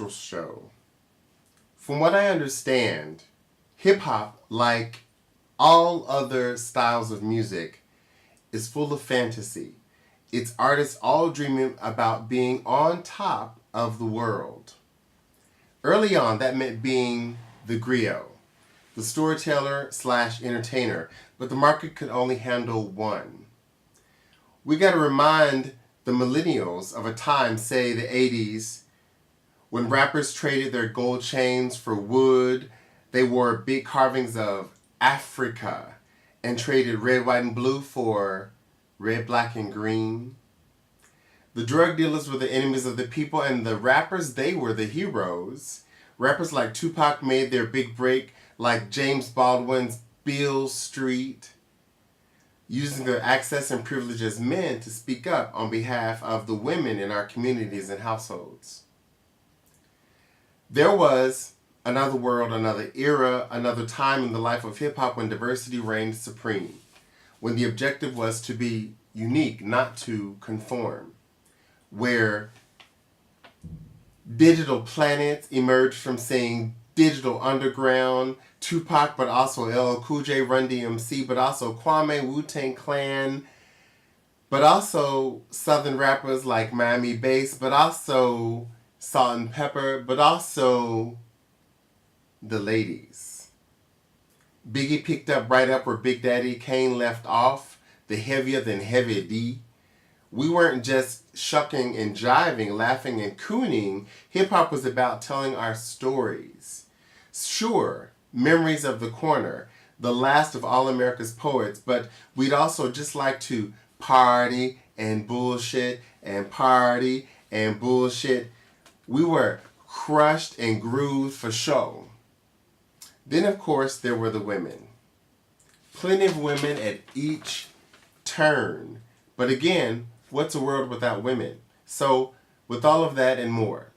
Minstrel Show. From what I understand, hip-hop, like all other styles of music, is full of fantasy. Its artists all dreaming about being on top of the world. Early on, that meant being the griot, the storyteller / entertainer, but the market could only handle one. We got to remind the millennials of a time, say the 80s, when rappers traded their gold chains for wood. They wore big carvings of Africa and traded red, white, and blue for red, black, and green. The drug dealers were the enemies of the people, and the rappers, they were the heroes. Rappers like Tupac made their big break, like James Baldwin's Beale Street, using their access and privilege as men to speak up on behalf of the women in our communities and households. There was another world, another era, another time in the life of hip-hop when diversity reigned supreme, when the objective was to be unique, not to conform, where digital planets emerged from saying Digital Underground, Tupac, but also LL Cool J, Run DMC, but also Kwame, Wu-Tang Clan, but also Southern rappers like Miami Bass, but also Salt and Pepper, but also the ladies. Biggie picked up right up where Big Daddy Kane left off, the heavier than Heavy D. We weren't just shucking and jiving, laughing and cooning. Hip-hop was about telling our stories. Sure, memories of the corner, the last of all America's poets, but we'd also just like to party and bullshit and party and bullshit. We were crushed and grooved for show. Then, of course, there were the women. Plenty of women at each turn. But again, what's a world without women? So, with all of that and more.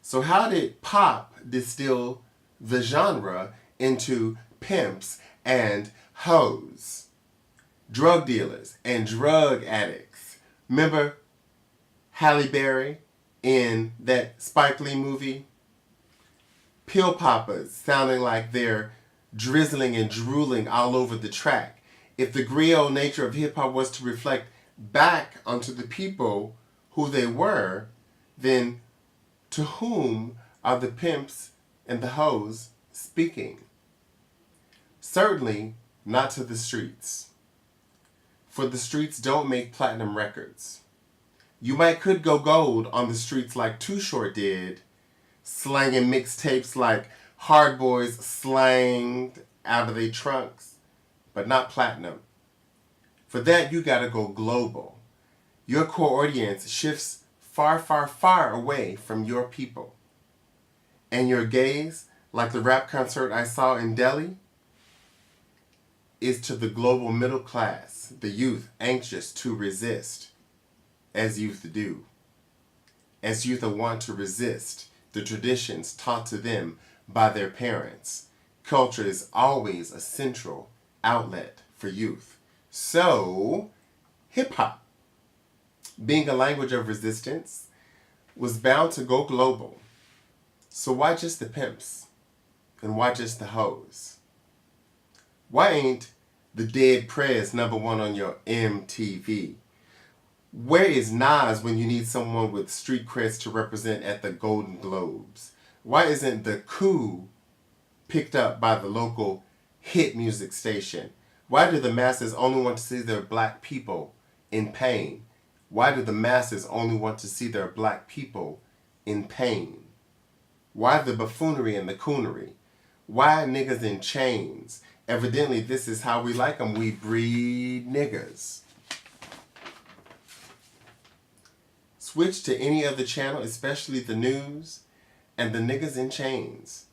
So how did pop distill the genre into pimps and hoes, drug dealers and drug addicts? Remember Halle Berry in that Spike Lee movie? Pill poppers sounding like they're drizzling and drooling all over the track. If the griot nature of hip-hop was to reflect back onto the people who they were, then to whom are the pimps and the hoes speaking? Certainly not to the streets. For the streets don't make platinum records. You could go gold on the streets like Too Short did, slanging mixtapes like Hard Boys slanged out of their trunks, but not platinum. For that, you gotta go global. Your core audience shifts far, far, far away from your people. And your gaze, like the rap concert I saw in Delhi, is to the global middle class, the youth anxious to resist, as youth do. As youth want to resist the traditions taught to them by their parents. Culture is always a central outlet for youth. So, hip-hop, being a language of resistance, was bound to go global. So why just the pimps? And why just the hoes? Why ain't the Dead Prez #1 on your MTV? Where is Nas when you need someone with street creds to represent at the Golden Globes? Why isn't the coup picked up by the local hit music station? Why do the masses only want to see their black people in pain? Why do the masses only want to see their black people in pain? Why the buffoonery and the coonery? Why niggas in chains? Evidently, this is how we like them. We breed niggas. Switch to any other channel, especially the news, and the niggas in chains.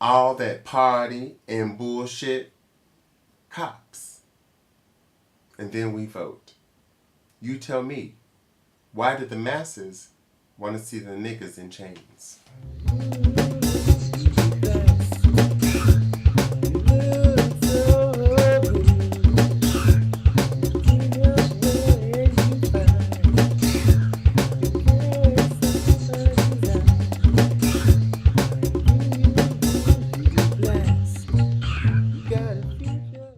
All that party and bullshit, cops. And then we vote. You tell me, why did the masses want to see the niggas in chains?